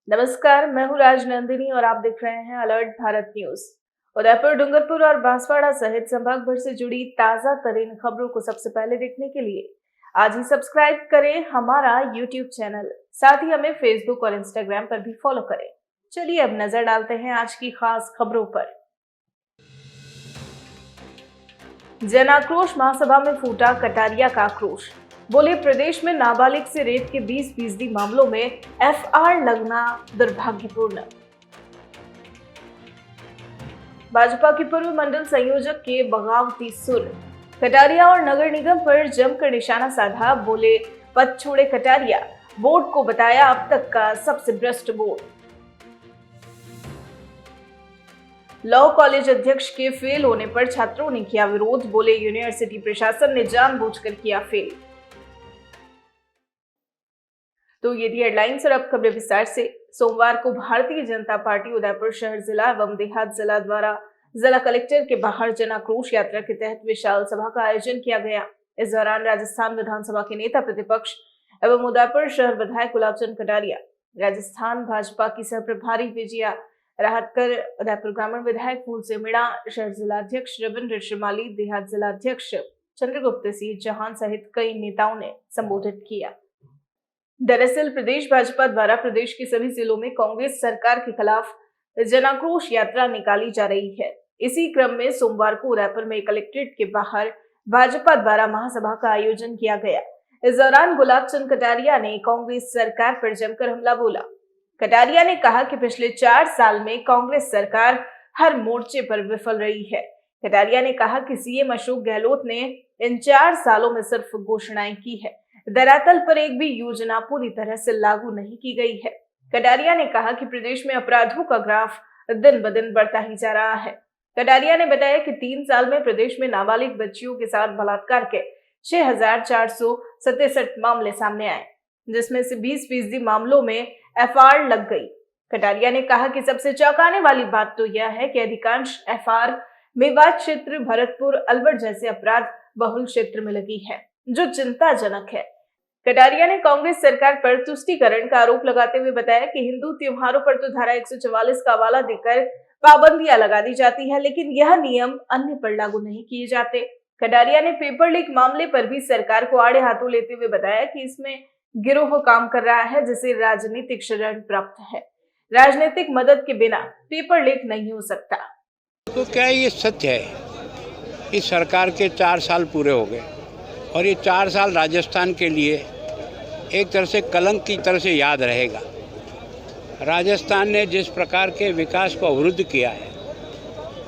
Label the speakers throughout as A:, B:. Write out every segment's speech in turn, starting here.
A: नमस्कार, मैं हूँ राजनंदिनी और आप देख रहे हैं अलर्ट भारत न्यूज। उदयपुर, डूंगरपुर और बांसवाड़ा सहित संभाग भर से जुड़ी ताजा तरीन खबरों को सबसे पहले देखने के लिए आज ही सब्सक्राइब करें हमारा यूट्यूब चैनल। साथ ही हमें फेसबुक और इंस्टाग्राम पर भी फॉलो करें। चलिए अब नजर डालते हैं आज की खास खबरों पर। जन आक्रोश महासभा में फूटा कटारिया का आक्रोश। बोले, प्रदेश में नाबालिग से रेप के 20% मामलों में एफआर लगना दुर्भाग्यपूर्ण। भाजपा के पूर्व मंडल संयोजक के बगावती सुर। कटारिया और नगर निगम पर जमकर निशाना साधा। बोले, पद छोड़े कटारिया, बोर्ड को बताया अब तक का सबसे भ्रष्ट बोर्ड। लॉ कॉलेज अध्यक्ष के फेल होने पर छात्रों ने किया विरोध। बोले, यूनिवर्सिटी प्रशासन ने जानबूझकर किया फेल। तो ये थी हेडलाइंस और अब खबरें विस्तार से। सोमवार को भारतीय जनता पार्टी उदयपुर शहर जिला एवं देहात जिला द्वारा जिला कलेक्टर के बाहर जन आक्रोश यात्रा के तहत विशाल सभा का आयोजन किया गया। इस दौरान राजस्थान विधानसभा के नेता प्रतिपक्ष एवं उदयपुर शहर विधायक गुलाबचंद कटारिया, राजस्थान भाजपा की सह प्रभारी विजया राहतकर, उदयपुर ग्रामीण विधायक फूल से मीणा, शहर जिला अध्यक्ष रविंद्र श्रीमाली, देहात जिला अध्यक्ष चंद्रगुप्त सिंह जहान सहित कई नेताओं ने संबोधित किया। दरअसल प्रदेश भाजपा द्वारा प्रदेश के सभी जिलों में कांग्रेस सरकार के खिलाफ जन आक्रोश यात्रा निकाली जा रही है। इसी क्रम में सोमवार को उदयपुर में कलेक्ट्रेट के बाहर भाजपा द्वारा महासभा का आयोजन किया गया। इस दौरान गुलाबचंद कटारिया ने कांग्रेस सरकार पर जमकर हमला बोला। कटारिया ने कहा कि पिछले 4 साल में कांग्रेस सरकार हर मोर्चे पर विफल रही है। कटारिया ने कहा कि सीएम अशोक गहलोत ने इन 4 सालों में सिर्फ घोषणाएं की है, धरातल पर एक भी योजना पूरी तरह से लागू नहीं की गई है। कटारिया ने कहा कि प्रदेश में अपराधों का ग्राफ दिन ब दिन बढ़ता ही जा रहा है। कटारिया ने बताया कि 3 साल में प्रदेश में नाबालिग बच्चियों के साथ बलात्कार के 6,467 मामले सामने आए, जिसमें से 20% मामलों में एफआर लग गई। कटारिया ने कहा कि सबसे चौंकाने वाली बात तो यह है कि अधिकांश एफआर मेवात क्षेत्र, भरतपुर, अलवर जैसे अपराध बहुल क्षेत्र में लगी है, जो चिंताजनक है। कटारिया ने कांग्रेस सरकार पर तुष्टीकरण का आरोप लगाते हुए बताया कि हिंदू त्योहारों पर तो धारा 144 का हवाला देकर पाबंदियां लगा दी जाती है, लेकिन यह नियम अन्य पर लागू नहीं किए जाते। कटारिया ने पेपर लीक मामले पर भी सरकार को आड़े हाथों लेते हुए बताया कि इसमें गिरोह काम कर रहा है, जिसे राजनीतिक शरण प्राप्त है। राजनीतिक मदद के बिना पेपर लीक नहीं हो सकता।
B: तो क्या ये सत्य है? इस सरकार के 4 साल पूरे हो गए और ये 4 साल राजस्थान के लिए एक तरह से कलंक की तरह से याद रहेगा। राजस्थान ने जिस प्रकार के विकास को अवरुद्ध किया है,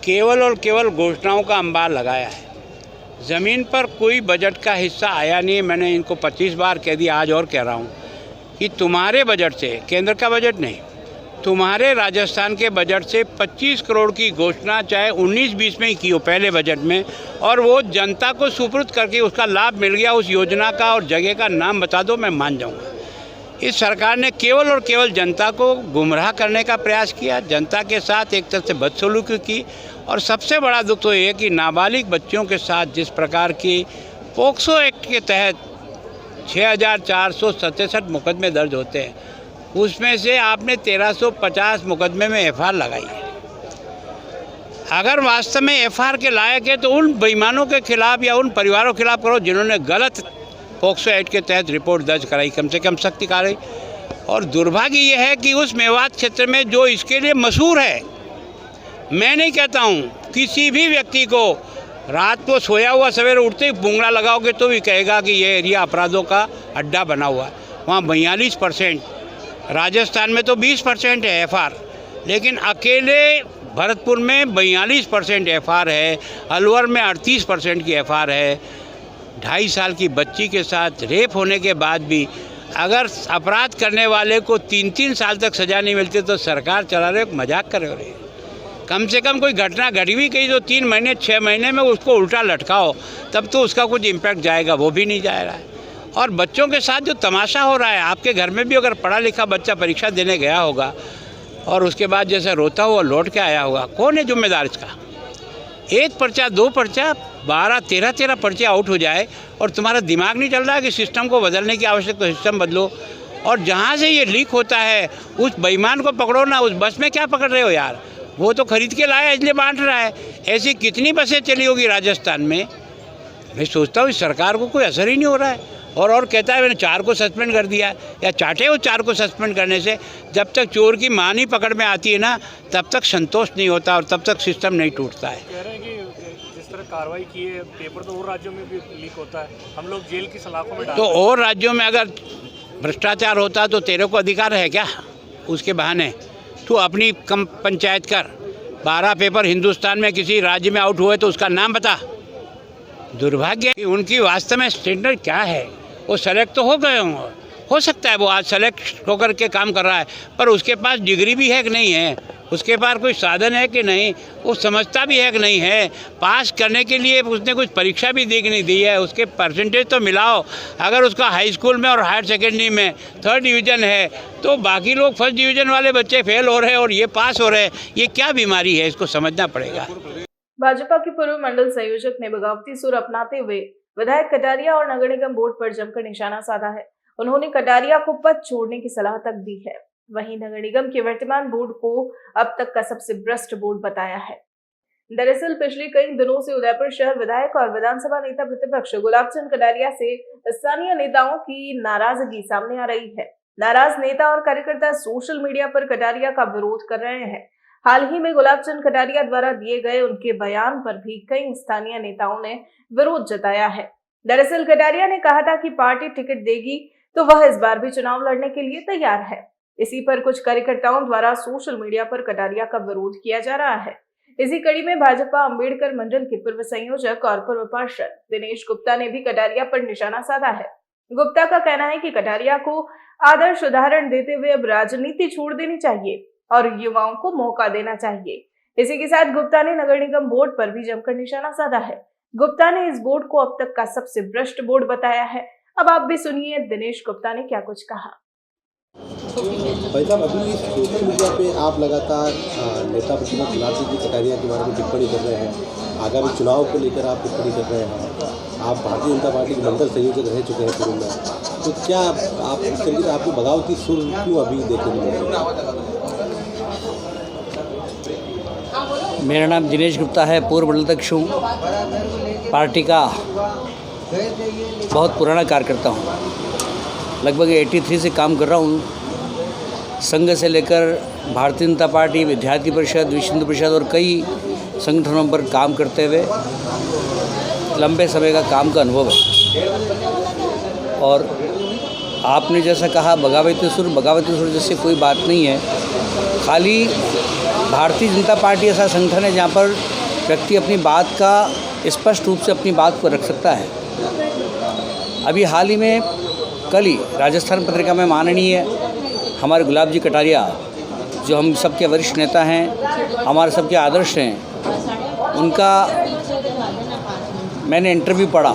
B: केवल और केवल घोषणाओं का अंबार लगाया है। ज़मीन पर कोई बजट का हिस्सा आया नहीं। मैंने इनको 25 बार कह दिया, आज और कह रहा हूँ कि तुम्हारे बजट से, केंद्र का बजट नहीं, तुम्हारे राजस्थान के बजट से 25 करोड़ की घोषणा चाहे 19-20 में ही की हो पहले बजट में, और वो जनता को सुपुर्द करके उसका लाभ मिल गया, उस योजना का और जगह का नाम बता दो, मैं मान जाऊंगा। इस सरकार ने केवल और केवल जनता को गुमराह करने का प्रयास किया, जनता के साथ एक तरह से बदसलूकी की। और सबसे बड़ा दुख तो ये कि नाबालिग बच्चियों के साथ जिस प्रकार की पोक्सो एक्ट के तहत 6,467 मुकदमे दर्ज होते हैं, उसमें से आपने 1350 मुकदमे में एफआर लगाई है। अगर वास्तव में एफआर के लायक है तो उन बेईमानों के खिलाफ या उन परिवारों के खिलाफ करो जिन्होंने गलत पोक्सो एक्ट के तहत रिपोर्ट दर्ज कराई, कम से कम सख्ती कार्रवाई। और दुर्भाग्य यह है कि उस मेवात क्षेत्र में जो इसके लिए मशहूर है, मैं नहीं कहता हूँ किसी भी व्यक्ति को रात को सोया हुआ सवेरे उठते ही बुंगड़ा लगाओगे तो भी कहेगा कि ये एरिया अपराधों का अड्डा बना हुआ है। वहाँ 42%, राजस्थान में तो 20% है एफआर, लेकिन अकेले भरतपुर में 42% एफआर है, अलवर में 38% की एफआर है। 2.5 साल की बच्ची के साथ रेप होने के बाद भी अगर अपराध करने वाले को 3-3 साल तक सज़ा नहीं मिलती तो सरकार चला रहे, मजाक कर रहे हो। कम से कम कोई घटना घटी हुई कहीं तो 3 महीने 6 महीने में उसको उल्टा लटकाओ, तब तो उसका कुछ इम्पैक्ट जाएगा, वो भी नहीं जा रहा है। और बच्चों के साथ जो तमाशा हो रहा है, आपके घर में भी अगर पढ़ा लिखा बच्चा परीक्षा देने गया होगा और उसके बाद जैसे रोता हुआ लौट के आया होगा, कौन है जिम्मेदार इसका? 1 पर्चा 2 पर्चा 12-13 पर्चे आउट हो जाए और तुम्हारा दिमाग नहीं चल रहा है कि सिस्टम को बदलने की आवश्यकता, सिस्टम बदलो। और जहाँ से ये लीक होता है उस बेईमान को पकड़ो ना। उस बस में क्या पकड़ रहे हो यार, वो तो खरीद के लाया इसलिए बांट रहा है। ऐसी कितनी बसें चली होगी राजस्थान में। मैं सोचता हूँ इस सरकार को कोई असर ही नहीं हो रहा है। और कहता है मैंने 4 को सस्पेंड कर दिया, या चाटे हो 4 को सस्पेंड करने से। जब तक चोर की मान ही पकड़ में आती है ना, तब तक संतोष नहीं होता और तब तक सिस्टम नहीं टूटता है।
C: कह रहे हैं कि जिस तरह कार्रवाई की है, पेपर तो और राज्यों में भी लीक होता है, हम लोग जेल की सलाखों में
B: तो और राज्यों में अगर भ्रष्टाचार होता तो तेरे को अधिकार है क्या उसके बहाने? तू अपनी कम पंचायत कर। 12 पेपर हिंदुस्तान में किसी राज्य में आउट हुए तो उसका नाम बता। दुर्भाग्य है उनकी वास्तव में स्टैंडर्ड क्या है। वो सेलेक्ट तो हो गए होंगे, हो सकता है वो आज सेलेक्ट होकर के काम कर रहा है, पर उसके पास डिग्री भी है कि नहीं है, उसके पास कोई साधन है कि नहीं, वो समझता भी है कि नहीं है। पास करने के लिए उसने कुछ परीक्षा भी दी कि नहीं दी है, उसके परसेंटेज तो मिलाओ। अगर उसका हाई स्कूल में और हायर सेकेंडरी में 3rd डिवीज़न है तो बाकी लोग 1st डिवीज़न वाले बच्चे फेल हो रहे हैं और ये पास हो रहे हैं। ये क्या बीमारी है, इसको समझना पड़ेगा।
A: भाजपा के पूर्व मंडल संयोजक ने बगावती सुर अपनाते हुए विधायक कटारिया और नगर निगम बोर्ड पर जमकर निशाना साधा है। उन्होंने कटारिया को पद छोड़ने की सलाह तक दी है। वहीं नगर निगम के वर्तमान बोर्ड को अब तक का सबसे भ्रष्ट बोर्ड बताया है। दरअसल पिछले कई दिनों से उदयपुर शहर विधायक और विधानसभा नेता प्रतिपक्ष गुलाबचंद कटारिया से स्थानीय नेताओं की नाराजगी सामने आ रही है। नाराज नेता और कार्यकर्ता सोशल मीडिया पर कटारिया का विरोध कर रहे हैं। हाल ही में गुलाबचंद कटारिया द्वारा दिए गए उनके बयान पर भी कई स्थानीय नेताओं ने विरोध जताया है। दरअसल कटारिया ने कहा था कि पार्टी टिकट देगी तो वह इस बार भी चुनाव लड़ने के लिए तैयार है। इसी पर कुछ कार्यकर्ताओं द्वारा सोशल मीडिया पर कटारिया का विरोध किया जा रहा है। इसी कड़ी में भाजपा अंबेडकर मंडल के पूर्व संयोजक और पूर्व पार्षद दिनेश गुप्ता ने भी कटारिया पर निशाना साधा है। गुप्ता का कहना है कि कटारिया को आदर्श उदाहरण देते हुए अब राजनीति छोड़ देनी चाहिए और युवाओं को मौका देना चाहिए। इसी के साथ गुप्ता ने नगर निगम बोर्ड पर भी जमकर निशाना साधा है। गुप्ता ने इस बोर्ड को अब तक का सबसे भ्रष्ट बोर्ड बताया है। अब आप भी सुनिए दिनेश गुप्ता ने क्या कुछ कहा।
D: भाई साहब, अभी सोशल मीडिया पे आप लगातार नेता प्रतिपक्ष गुलाबचंद जी कटारिया के बारे में टिप्पणी कर रहे हैं। आगामी चुनाव को लेकर आप टिप्पणी कर रहे हैं। आप भारतीय जनता पार्टी के मंडल संयोजक रह चुके हैं पूर्व में, तो क्या आप इस तरीके से आपको बगावती सुर क्यों अभी देखने को मिल रहा है?
E: मेरा नाम दिनेश गुप्ता है, पूर्व मंडल अध्यक्ष हूँ। पार्टी का बहुत पुराना कार्यकर्ता हूँ। लगभग 83 से काम कर रहा हूँ। संघ से लेकर भारतीय जनता पार्टी, विद्यार्थी परिषद, विश्व हिंदू परिषद और कई संगठनों पर काम करते हुए लंबे समय का काम का अनुभव है। और आपने जैसा कहा बगावती सुर जैसे कोई बात नहीं है। खाली भारतीय जनता पार्टी ऐसा संगठन है जहाँ पर व्यक्ति अपनी बात का स्पष्ट रूप से अपनी बात को रख सकता है। अभी हाल ही में कल ही राजस्थान पत्रिका में माननीय हमारे गुलाब जी कटारिया, जो हम सबके वरिष्ठ नेता हैं, हमारे सबके आदर्श हैं, उनका मैंने इंटरव्यू पढ़ा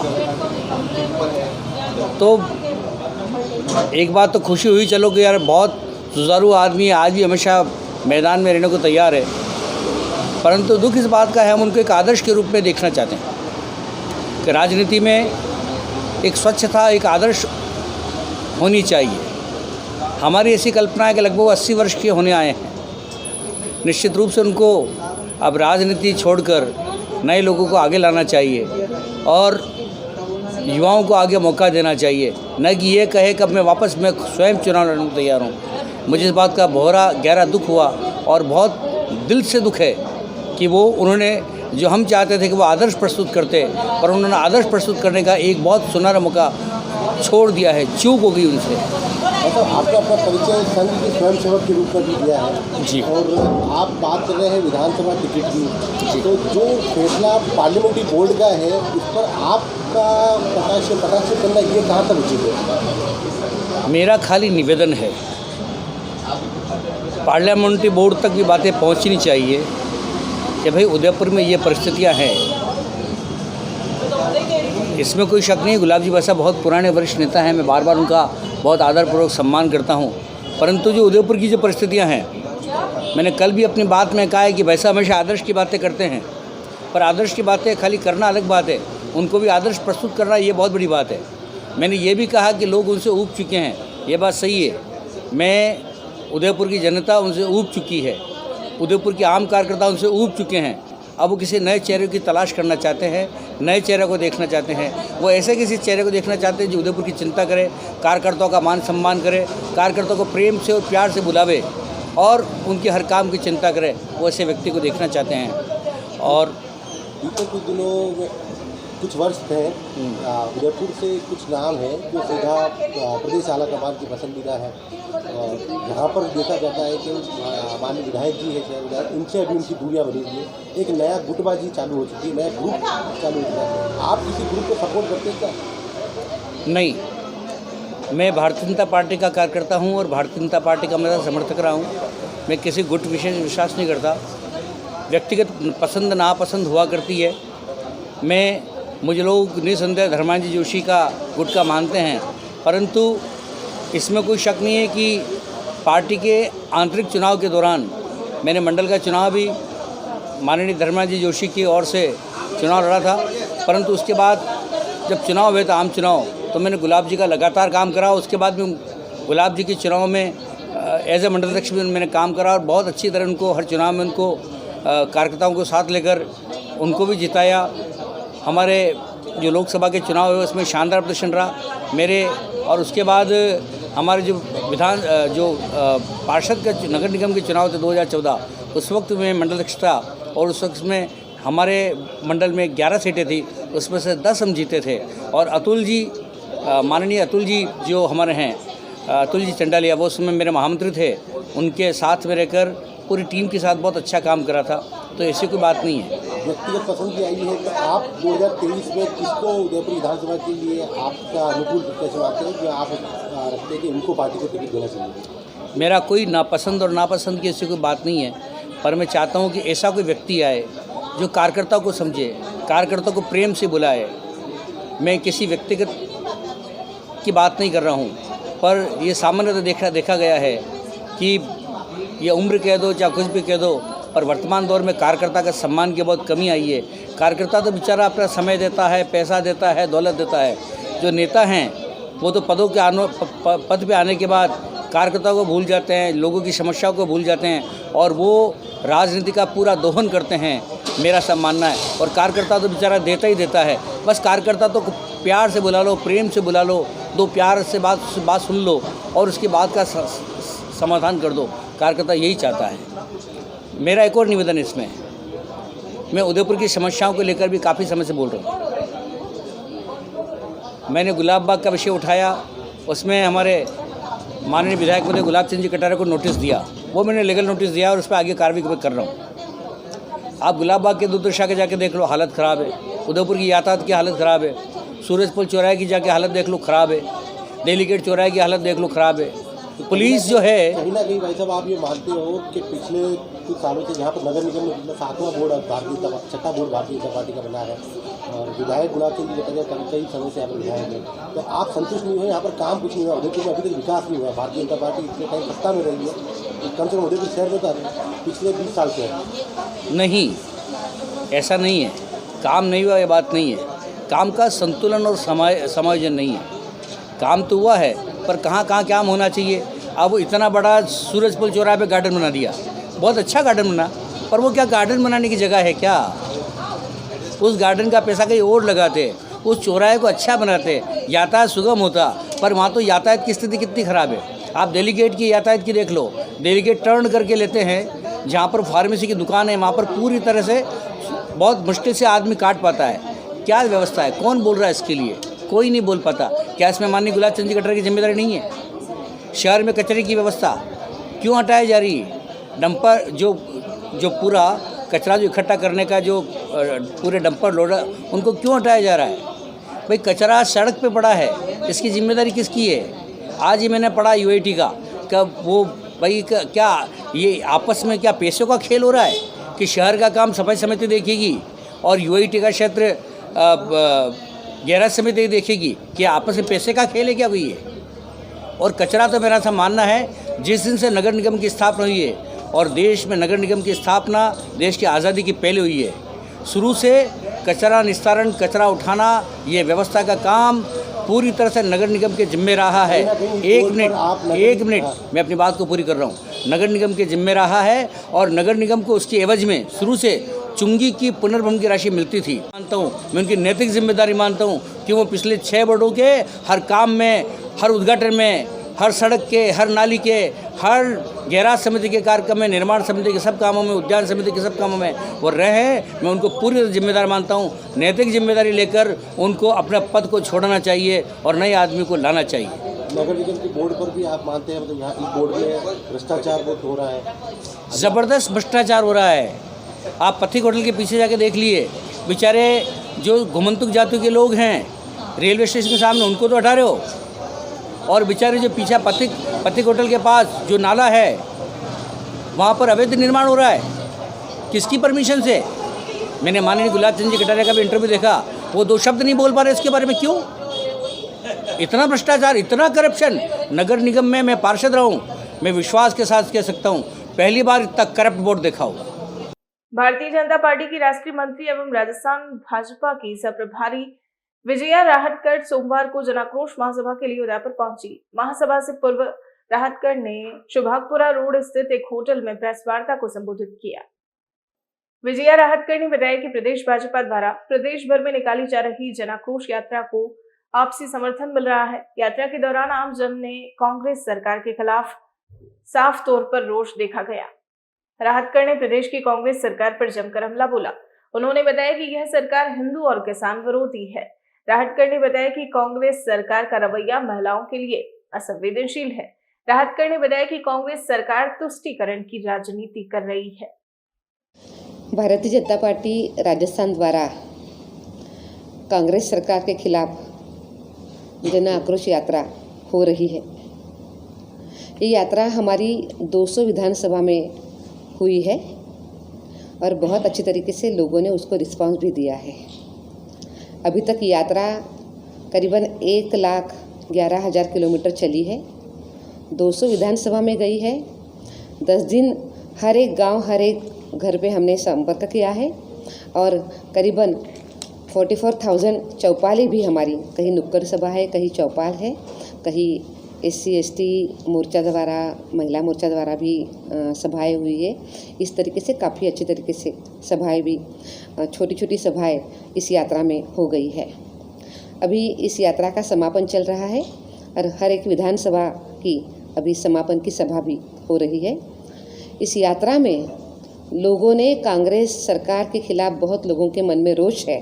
E: तो एक बात तो खुशी हुई, चलो कि यार बहुत जुझारू आदमी है, आज भी हमेशा मैदान में रहने को तैयार है। परंतु दुख इस बात का है, हम उनको एक आदर्श के रूप में देखना चाहते हैं कि राजनीति में एक स्वच्छता, एक आदर्श होनी चाहिए। हमारी ऐसी कल्पना है कि लगभग 80 वर्ष के होने आए हैं। निश्चित रूप से उनको अब राजनीति छोड़कर नए लोगों को आगे लाना चाहिए और युवाओं को आगे मौका देना चाहिए, न कि ये कहे कि अब मैं स्वयं चुनाव लड़ने को तैयार हूँ। मुझे इस बात का गहरा दुख हुआ और बहुत दिल से दुख है कि वो उन्होंने जो हम चाहते थे कि वो आदर्श प्रस्तुत करते, पर उन्होंने आदर्श प्रस्तुत करने का एक बहुत सुनहरा मौका छोड़ दिया है, चूक हो गई उनसे।
D: मतलब आपका अपना परिचय संघ के स्वयंसेवक के रूप में भी दिया है
E: जी,
D: और आप बात कर रहे हैं विधानसभा टिकट की, तो जो फैसला पार्लियामेंट्री बोर्ड का है उस पर आपका पटाक्ष करना ये कहाँ तक उचित है?
E: मेरा खाली निवेदन है, पार्लियामेंट्री बोर्ड तक भी बातें पहुँचनी चाहिए कि भाई उदयपुर में ये परिस्थितियाँ हैं। इसमें कोई शक नहीं, गुलाब जी वैसा बहुत पुराने वरिष्ठ नेता हैं, मैं बार बार उनका बहुत आदरपूर्वक सम्मान करता हूं। परंतु जो उदयपुर की जो परिस्थितियां हैं, मैंने कल भी अपनी बात में कहा है कि वैसा हमेशा आदर्श की बातें करते हैं, पर आदर्श की बातें खाली करना अलग बात है, उनको भी आदर्श प्रस्तुत करना ये बहुत बड़ी बात है। मैंने ये भी कहा कि लोग उनसे ऊब चुके हैं ये बात सही है। मैं उदयपुर की जनता उनसे ऊब चुकी है, उदयपुर के आम कार्यकर्ता उनसे ऊब चुके हैं। अब वो किसी नए चेहरे की तलाश करना चाहते हैं, नए चेहरे को देखना चाहते हैं। वो ऐसे किसी चेहरे को देखना चाहते हैं जो उदयपुर की चिंता करे, कार्यकर्ताओं का मान सम्मान करे, कार्यकर्ताओं को प्रेम से और प्यार से बुलावे और उनके हर काम की चिंता करे। वो ऐसे व्यक्ति को देखना चाहते हैं। और
D: बीते कुछ दिनों में कुछ वर्ष थे उदयपुर से कुछ नाम है जो सीधा प्रदेश आला कमान की पसंदीदा है। यहाँ पर देखा जाता है कि माननीय विधायक जी है शहर विधायक, इनसे अभी उनकी दूरियाँ बनी हुई है। एक नया गुटबाजी चालू हो चुकी है, नया ग्रुप चालू हो चुका है। आप किसी ग्रुप को सपोर्ट करते हैं क्या?
E: नहीं, मैं भारतीय जनता पार्टी का कार्यकर्ता हूँ और भारतीय जनता पार्टी का मैं समर्थक रहा हूँ। मैं किसी गुट विशेष विश्वास नहीं करता। व्यक्तिगत पसंद नापसंद हुआ करती है। मुझे लोग निसंदेह धर्मांजी जोशी का गुट का मानते हैं, परंतु इसमें कोई शक नहीं है कि पार्टी के आंतरिक चुनाव के दौरान मैंने मंडल का चुनाव भी माननीय धर्मांजी जोशी की ओर से चुनाव लड़ा था, परंतु उसके बाद जब चुनाव हुए था आम चुनाव, तो मैंने गुलाब जी का लगातार काम करा। उसके बाद में गुलाब जी के चुनाव में एज ए मंडल अध्यक्ष भी मैंने काम करा और बहुत अच्छी तरह उनको हर चुनाव में उनको कार्यकर्ताओं को साथ लेकर उनको भी जिताया। हमारे जो लोकसभा के चुनाव हुए उसमें शानदार प्रदर्शन रहा मेरे। और उसके बाद हमारे जो पार्षद का नगर निगम के चुनाव थे 2014, उस वक्त में मंडल अध्यक्ष था और उस वक्त में हमारे मंडल में 11 सीटें थी, उसमें से 10 हम जीते थे। और अतुल जी, माननीय अतुल जी जो हमारे हैं, अतुल जी चंडालिया, वो उसमें मेरे महामंत्री थे। उनके साथ में रहकर पूरी टीम के साथ बहुत अच्छा काम करा था, तो ऐसी कोई बात नहीं है।
D: व्यक्तिगत पसंद की आई है तो आप 2023 में किसको उदयपुर विधानसभा के लिए आपका अनुकूल कैसे मानते हैं कि आप रखते हैं कि उनको पार्टी को टिकट देना चाहिए?
E: मेरा कोई नापसंद और नापसंद की ऐसी कोई बात नहीं है, पर मैं चाहता हूँ कि ऐसा कोई व्यक्ति आए जो कार्यकर्ताओं को समझे, कार्यकर्ताओं को प्रेम से बुलाए। मैं किसी व्यक्तिगत की बात नहीं कर रहा हूँ, पर ये सामान्यतः देखा गया है कि ये उम्र कह दो चाहे कुछ भी कह दो, पर वर्तमान दौर में कार्यकर्ता का सम्मान की बहुत कमी आई है। कार्यकर्ता तो बेचारा अपना समय देता है, पैसा देता है, दौलत देता है। जो नेता हैं वो तो पद पे आने के बाद कार्यकर्ताओं को भूल जाते हैं, लोगों की समस्याओं को भूल जाते हैं और वो राजनीति का पूरा दोहन करते हैं, मेरा सब मानना है। और कार्यकर्ता तो बेचारा देता ही देता है। बस कार्यकर्ता तो प्यार से बुला लो, प्रेम से बुला लो, दो प्यार से बात सुन लो और उसकी बात का समाधान कर दो। कार्यकर्ता यही चाहता है। मेरा एक और निवेदन इसमें, मैं उदयपुर की समस्याओं को लेकर भी काफ़ी समय से बोल रहा हूँ। मैंने गुलाब बाग का विषय उठाया, उसमें हमारे माननीय विधायक महोदय गुलाब चंद जी कटारे को नोटिस दिया, वो मैंने लीगल नोटिस दिया और उस पर आगे कार्रवाई कर रहा हूँ। आप गुलाब बाग के दुर्दशा के जाके देख लो, हालत ख़राब है। उदयपुर की यातायात की हालत ख़राब है। सूरजपुर चौराहे की जाके हालत देख लो, ख़राब है। दिल्ली गेट चौराहे की हालत देख लो, ख़राब है। पुलिस जो है,
D: कहीं ना कहीं भाई साहब आप ये मानते हो कि पिछले कुछ सालों से यहाँ पर नगर निगम में 7वां बोर्ड छठा बोर्ड भारतीय जनता पार्टी का बना है और विधायक गुलाब चंद जी कटारिया कई समय से यहाँ पर विधायक है, तो आप संतुष्ट नहीं हुए? यहाँ पर काम कुछ नहीं हुआ, उदयपुर में अभी तक विकास नहीं हुआ। भारतीय जनता पार्टी इतने टाइम सत्ता में रही है, कम से कम उदयपुर शहर में तो पिछले 20 साल से
E: नहीं, ऐसा नहीं है। काम नहीं हुआ ये बात नहीं है। काम का संतुलन और समायोजन नहीं है। काम तो हुआ है, पर कहाँ काम होना चाहिए। अब वो इतना बड़ा सूरजपुर चौराहे पे गार्डन बना दिया, बहुत अच्छा गार्डन बना, पर वो क्या गार्डन बनाने की जगह है क्या? उस गार्डन का पैसा कहीं और लगाते, उस चौराहे को अच्छा बनाते, यातायात सुगम होता। पर वहाँ तो यातायात की स्थिति कितनी ख़राब है। आप दिल्ली गेट की यातायात की देख लो, दिल्ली गेट टर्न करके लेते हैं, जहाँ पर फार्मेसी की दुकान है वहाँ पर पूरी तरह से बहुत मुश्किल से आदमी काट पाता है। क्या व्यवस्था है? कौन बोल रहा है इसके लिए? कोई नहीं बोल पाता। क्या इसमें माननीय गुलाब चंद जी कटारिया की जिम्मेदारी नहीं है? शहर में कचरे की व्यवस्था क्यों हटाई जा रही है? डंपर जो पूरा कचरा जो इकट्ठा करने का जो पूरे डंपर लोडर, उनको क्यों हटाया जा रहा है? भाई कचरा सड़क पे पड़ा है, इसकी जिम्मेदारी किसकी है? आज ही मैंने पढ़ा यूआईटी का, कब वो भाई क्या ये आपस में क्या पैसों का खेल हो रहा है कि शहर का काम सफाई समिति देखेगी और यूआईटी का क्षेत्र गैराज समिति देखेगी? कि आपस में पैसे का खेल है क्या कोई ये? और कचरा तो मेरा सा मानना है, जिस दिन से नगर निगम की स्थापना हुई है और देश में नगर निगम की स्थापना देश की आज़ादी की पहले हुई है, शुरू से कचरा निस्तारण, कचरा उठाना, ये व्यवस्था का काम पूरी तरह से नगर निगम के जिम्मे रहा है। एक मिनट मैं अपनी बात को पूरी कर रहा हूँ। नगर निगम के जिम्मे रहा है और नगर निगम को उसकी एवज में शुरू से चुंगी की पुनर्भरण की राशि मिलती थी। मानता हूँ, मैं उनकी नैतिक जिम्मेदारी मानता हूँ कि वो पिछले 6 वर्षों के हर काम में, हर उद्घाटन में, हर सड़क के, हर नाली के, हर गैराज समिति के कार्यक्रम में, निर्माण समिति के सब कामों में, उद्यान समिति के सब कामों में वो रहे हैं। मैं उनको पूरी जिम्मेदार मानता हूँ। नैतिक जिम्मेदारी लेकर उनको अपने पद को छोड़ना चाहिए और नए आदमी को लाना चाहिए।
D: नगर निगम के बोर्ड पर भी आप मानते हैं, मतलब यहाँ इस बोर्ड में भ्रष्टाचार बहुत हो रहा है?
E: ज़बरदस्त भ्रष्टाचार हो रहा है। आप पथिक होटल के पीछे जाके देख लिए, बेचारे जो घुमंतुक जाति के लोग हैं रेलवे स्टेशन के सामने, उनको तो हटा रहे हो, और बेचारे जो पीछे पथिक होटल के पास जो नाला है वहाँ पर अवैध निर्माण हो रहा है। किसकी परमिशन से? मैंने माननीय गुलाब चंद जी कटारिया का भी इंटरव्यू देखा, वो 2 शब्द नहीं बोल पा रहे इसके बारे में। क्यों इतना भ्रष्टाचार, इतना करप्शन नगर निगम में? मैं पार्षद रहा हूँ, मैं विश्वास के साथ कह सकता हूँ पहली बार इतना करप्ट बोर्ड देखा होगा।
A: भारतीय जनता पार्टी की राष्ट्रीय मंत्री एवं राजस्थान भाजपा की सह प्रभारी विजया राहटकर सोमवार को जन आक्रोश महासभा के लिए उदयपुर पहुंची। महासभा से पूर्व राहटकर ने शुभागपुरा रोड स्थित एक होटल में प्रेस वार्ता को संबोधित किया। विजया राहटकर ने बताया कि प्रदेश भाजपा द्वारा प्रदेश भर में निकाली जा रही जन आक्रोश यात्रा को आपसी समर्थन मिल रहा है। यात्रा के दौरान आम जन ने कांग्रेस सरकार के खिलाफ साफ तौर पर रोष देखा गया। राहटकर ने प्रदेश की कांग्रेस सरकार पर जमकर हमला बोला। उन्होंने बताया कि यह सरकार हिंदू और किसान विरोधी है। राहटकर ने बताया कि कांग्रेस सरकार का रवैया महिलाओं के लिए असंवेदनशील है। राहटकर ने बताया कि कांग्रेस सरकार तुष्टीकरण की राजनीति कर रही है।
F: भारतीय जनता पार्टी राजस्थान द्वारा कांग्रेस सरकार के खिलाफ जन आक्रोश यात्रा हो रही है। ये यात्रा हमारी 200 विधानसभा में हुई है और बहुत अच्छी तरीके से लोगों ने उसको रिस्पांस भी दिया है। अभी तक यात्रा करीबन 1,11,000 किलोमीटर चली है, 200 विधानसभा में गई है। 10 दिन हर एक गांव, हर एक घर पे हमने संपर्क किया है और करीबन 44,000 चौपालें भी हमारी, कहीं नुक्कड़ सभा है, कहीं चौपाल है, कहीं SC ST मोर्चा द्वारा, महिला मोर्चा द्वारा भी सभाएं हुई है। इस तरीके से काफ़ी अच्छी तरीके से सभाएं भी, छोटी छोटी सभाएं इस यात्रा में हो गई है। अभी इस यात्रा का समापन चल रहा है और हर एक विधानसभा की अभी समापन की सभा भी हो रही है। इस यात्रा में लोगों ने कांग्रेस सरकार के खिलाफ, बहुत लोगों के मन में रोष है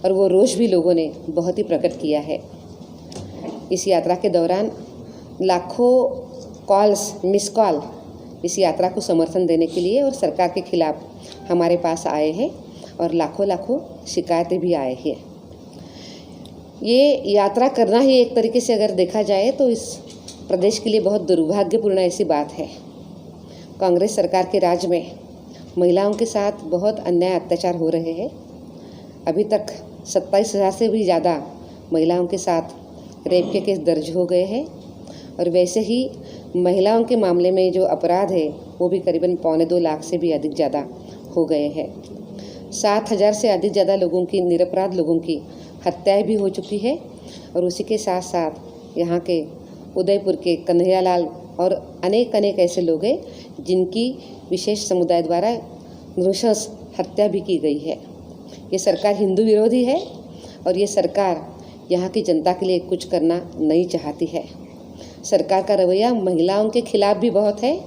F: और वो रोष भी लोगों ने बहुत ही प्रकट किया है। इस यात्रा के दौरान लाखों कॉल्स, मिस कॉल इस यात्रा को समर्थन देने के लिए और सरकार के खिलाफ हमारे पास आए हैं और लाखों शिकायतें भी आए हैं। ये यात्रा करना ही एक तरीके से अगर देखा जाए तो इस प्रदेश के लिए बहुत दुर्भाग्यपूर्ण ऐसी बात है। कांग्रेस सरकार के राज में महिलाओं के साथ बहुत अन्याय अत्याचार हो रहे हैं। अभी तक 27,000 से भी ज़्यादा महिलाओं के साथ रेप के केस दर्ज हो गए हैं और वैसे ही महिलाओं के मामले में जो अपराध है वो भी करीबन 2.25 लाख से भी अधिक ज़्यादा हो गए हैं। 7,000 से अधिक ज़्यादा लोगों की, निरपराध लोगों की हत्याएं भी हो चुकी है और उसी के साथ साथ यहाँ के उदयपुर के कन्हैयालाल और अनेक ऐसे लोग हैं जिनकी विशेष समुदाय द्वारा नृशंस हत्या भी की गई है। ये सरकार हिंदू विरोधी है और ये सरकार यहाँ की जनता के लिए कुछ करना नहीं चाहती है। सरकार का रवैया महिलाओं के खिलाफ भी बहुत है,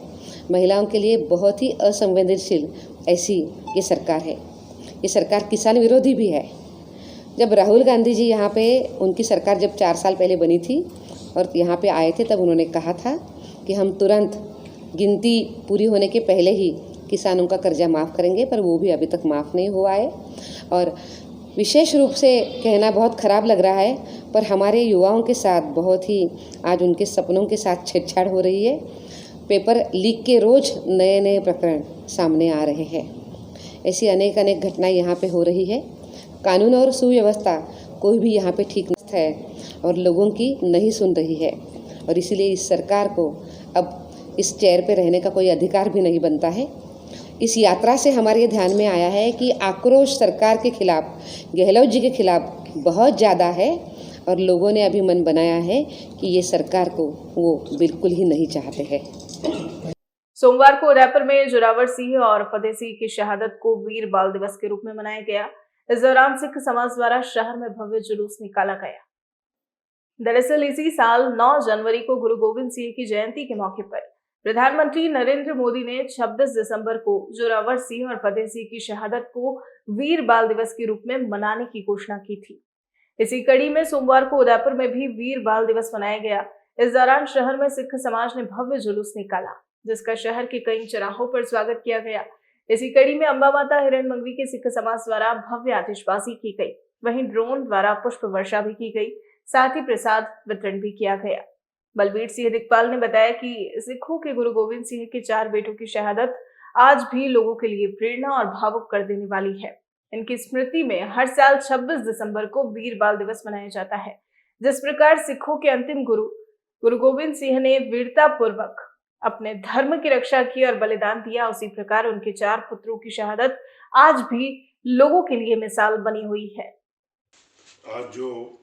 F: महिलाओं के लिए बहुत ही असंवेदनशील ऐसी ये सरकार है। ये सरकार किसान विरोधी भी है। जब राहुल गांधी जी यहाँ पे, उनकी सरकार जब 4 साल पहले बनी थी और यहाँ पे आए थे, तब उन्होंने कहा था कि हम तुरंत गिनती पूरी होने के पहले ही किसानों का कर्जा माफ़ करेंगे, पर वो भी अभी तक माफ़ नहीं हुआ है। और विशेष रूप से कहना बहुत ख़राब लग रहा है, पर हमारे युवाओं के साथ बहुत ही आज उनके सपनों के साथ छेड़छाड़ हो रही है। पेपर लीक के रोज़ नए प्रकरण सामने आ रहे हैं। ऐसी अनेक घटनाएं यहाँ पे हो रही है। कानून और सुव्यवस्था कोई भी यहाँ पे ठीक नहीं है और लोगों की नहीं सुन रही है और इसीलिए इस सरकार को अब इस चेयर पे रहने का कोई अधिकार भी नहीं बनता है। इस यात्रा से हमारे ध्यान में आया है कि आक्रोश सरकार के खिलाफ, गहलोत जी के खिलाफ बहुत ज़्यादा है और लोगों ने अभी मन बनाया है कि ये सरकार को वो बिल्कुल ही नहीं चाहते हैं।
A: सोमवार को उदयपुर में जोरावर सिंह और फतेह सिंह की शहादत को वीर बाल दिवस के रूप में मनाया गया। इस दौरान सिख समाज द्वारा शहर में भव्य जुलूस निकाला गया। दरअसल इसी साल 9 जनवरी को गुरु गोविंद सिंह की जयंती के मौके पर प्रधानमंत्री नरेंद्र मोदी ने 26 दिसंबर को जोरावर सिंह और फतेह सिंह की शहादत को वीर बाल दिवस के रूप में मनाने की घोषणा की थी। इसी कड़ी में सोमवार को उदयपुर में भी वीर बाल दिवस मनाया गया। इस दौरान शहर में सिख समाज ने भव्य जुलूस निकाला, जिसका शहर के कई चौराहों पर स्वागत किया गया। इसी कड़ी में अंबा माता हिरणमंगवी के सिख समाज द्वारा भव्य आतिशबाजी की गई, वहीं ड्रोन द्वारा पुष्प वर्षा भी की गई, साथ ही प्रसाद वितरण भी किया गया। बलबीर सिंह दिक्पाल ने बताया कि सिखों के गुरु गोविंद सिंह के 4 बेटों की शहादत आज भी लोगों के लिए प्रेरणा और भावुक कर देने वाली है। इनकी स्मृति में हर साल 26 दिसंबर को वीर बाल दिवस मनाया जाता है। जिस प्रकार सिखों के अंतिम गुरु गोविंद सिंह ने वीरता पूर्वक अपने धर्म की रक्षा की और बलिदान दिया, उसी प्रकार उनके 4 पुत्रों की शहादत आज भी लोगों के लिए मिसाल बनी हुई है।
G: आज जो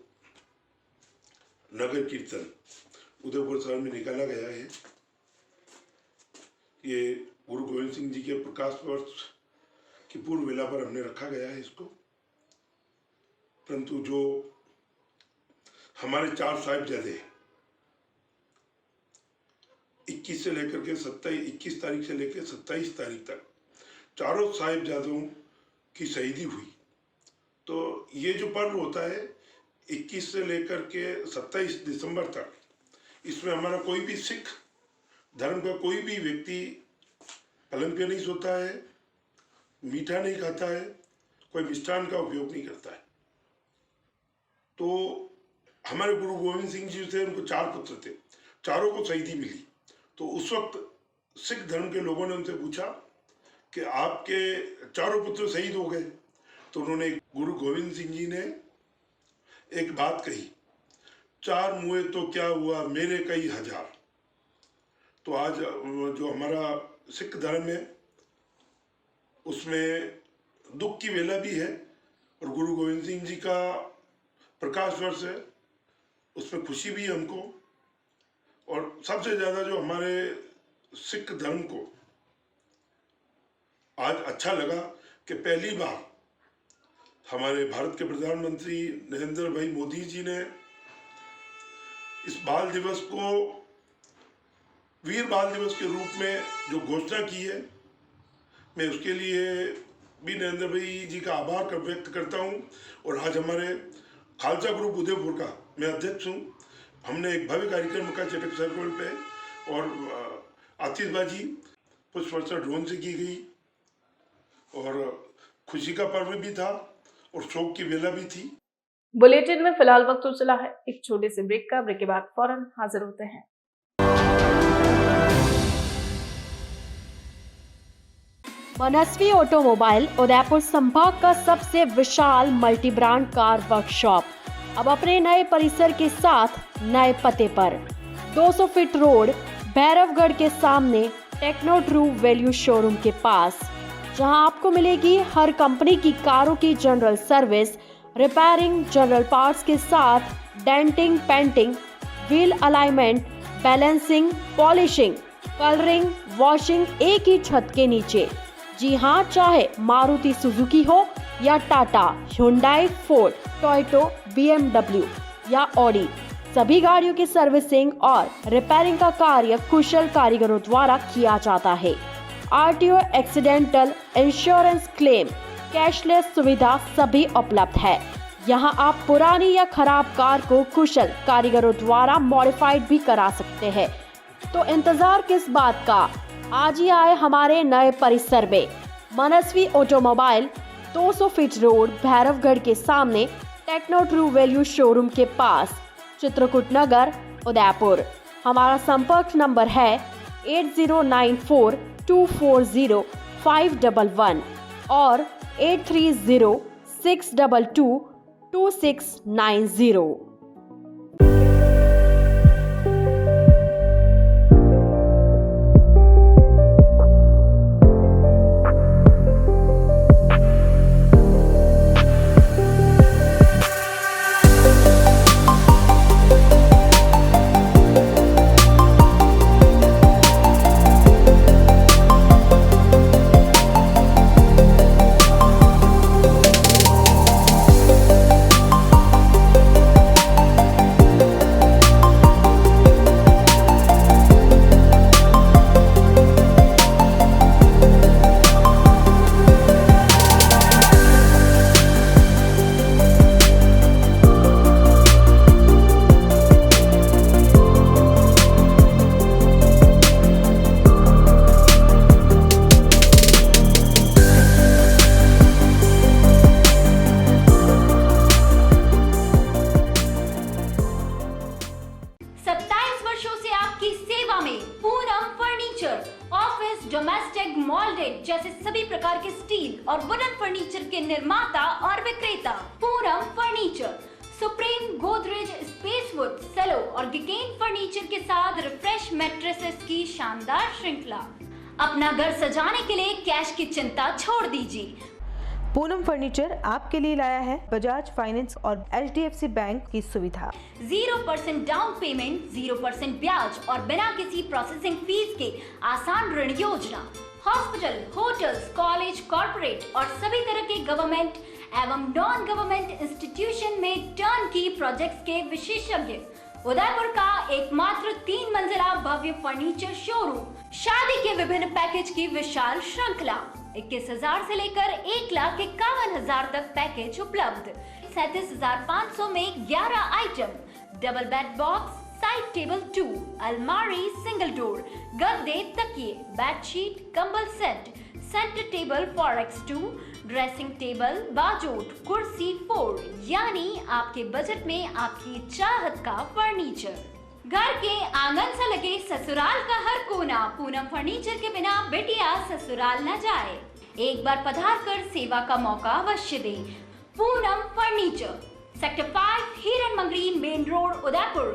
G: नगर कीर्तन उदयपुर शहर में निकाला गया है, ये गुरु गोविंद सिंह जी के प्रकाश वर्ष की पूर्व वेला पर हमने रखा गया है इसको। परंतु जो हमारे 4 साहिबजादे 21 से लेकर के 21 तारीख से लेकर 27 तारीख तक चारों साहिबजादों की शहीदी हुई। तो ये जो पर्व होता है 21 से लेकर के 27 दिसंबर तक, इसमें हमारा कोई भी सिख धर्म का कोई भी व्यक्ति पलंग पे नहीं सोता है, मीठा नहीं खाता है, कोई मिष्ठान का उपयोग नहीं करता है। तो हमारे गुरु गोविंद सिंह जी थे, उनको 4 पुत्र थे, चारों को शहीदी मिली। तो उस वक्त सिख धर्म के लोगों ने उनसे पूछा कि आपके चारों पुत्र शहीद हो गए। तो उन्होंने गुरु गोविंद सिंह जी ने एक बात कही, 4 मुए तो क्या हुआ, मेरे कई हजार। तो आज जो हमारा सिख धर्म है उसमें दुख की वेला भी है और गुरु गोविंद सिंह जी का प्रकाश वर्ष है, उसमें खुशी भी है हमको। और सबसे ज़्यादा जो हमारे सिख धर्म को आज अच्छा लगा कि पहली बार हमारे भारत के प्रधानमंत्री नरेंद्र भाई मोदी जी ने इस बाल दिवस को वीर बाल दिवस के रूप में जो घोषणा की है, मैं उसके लिए भी नरेंद्र भाई जी का आभार व्यक्त करता हूं। और आज हमारे खालसा ग्रुप उदयपुर का मैं अध्यक्ष हूं। हमने एक भव्य कार्यक्रम का चटक सर्कल पे और आतिशबाजी पुष्प वर्षा ड्रोन से की गई और खुशी का पर्व भी था और शोक की वेला भी थी।
A: बुलेटिन में फिलहाल वक्त तो चला है एक छोटे से ब्रेक का। ब्रेक के बाद फौरन हाजिर होते हैं।
H: मनस्वी ऑटोमोबाइल उदयपुर संभाग का सबसे विशाल मल्टी ब्रांड कार वर्कशॉप अब अपने नए परिसर के साथ नए पते पर 200 फीट रोड, भैरवगढ़ के सामने टेक्नो ट्रू वैल्यू शोरूम के पास, जहां आपको मिलेगी हर कंपनी की कारों की general service, repairing, general parts के साथ denting, painting, wheel alignment, balancing, polishing, colouring, washing एक ही छत के नीचे। जी हाँ, चाहे मारुति सुजुकी हो या Tata, Hyundai, Ford, Toyota, BMW या ऑडी, सभी गाड़ियों की सर्विसिंग और रिपेयरिंग का कार्य कुशल कारीगरों द्वारा किया जाता है। RTO, accidental insurance claim, cashless सुविधा सभी उपलब्ध है। यहाँ आप पुरानी या खराब कार को कुशल कारीगरों द्वारा मॉडिफाइड भी करा सकते हैं। तो इंतजार किस बात का, आज ही आए हमारे नए परिसर में। मनस्वी ऑटोमोबाइल, 200 फीट रोड, भैरवगढ़ के सामने टेक्नो ट्रू वैल्यू शोरूम के पास, चित्रकूट नगर, उदयपुर। हमारा संपर्क नंबर है 8094240511 और 8306222690।
I: वर्षों से आपकी सेवा में पूनम फर्नीचर, ऑफिस, डोमेस्टिक, मॉल्डेड जैसे सभी प्रकार के स्टील और वुडन फर्नीचर के निर्माता और विक्रेता। Poonam furniture Supreme, Godrej, Spacewood, Cello और गिकेन फर्नीचर के साथ रिफ्रेश मैट्रेसेस की शानदार श्रृंखला। अपना घर सजाने के लिए कैश की चिंता छोड़ दीजिए।
A: पूनम फर्नीचर आपके लिए लाया है बजाज फाइनेंस और HDFC बैंक की सुविधा।
I: 0% डाउन पेमेंट, 0% ब्याज और बिना किसी प्रोसेसिंग फीस के आसान ऋण योजना। हॉस्पिटल, होटल्स, कॉलेज, कॉर्पोरेट और सभी तरह के गवर्नमेंट एवं नॉन गवर्नमेंट इंस्टीट्यूशन में टर्न की प्रोजेक्ट्स के विशेषज्ञ। उदयपुर का एकमात्र 3 मंजिला भव्य फर्नीचर शोरूम। शादी के विभिन्न पैकेज की विशाल श्रृंखला। 21,000 से लेकर 1,51,000 तक पैकेज उपलब्ध। 37,500 में 11 item, double bed box, side table 2, अलमारी, सिंगल डोर, गद्दे, तकिए, बेडशीट, कंबल set, centre table 4x2, dressing table, बाजोट, कुर्सी 4, यानी आपके बजट में आपकी चाहत का फर्नीचर। घर के आंगन से लगे ससुराल का हर कोना। पूनम फर्नीचर के बिना बेटिया ससुराल न जाए। एक बार पधार कर सेवा का मौका अवश्य दें। पूनम फर्नीचर, सेक्टर 5, हिरन Mangri, main road, Udaipur.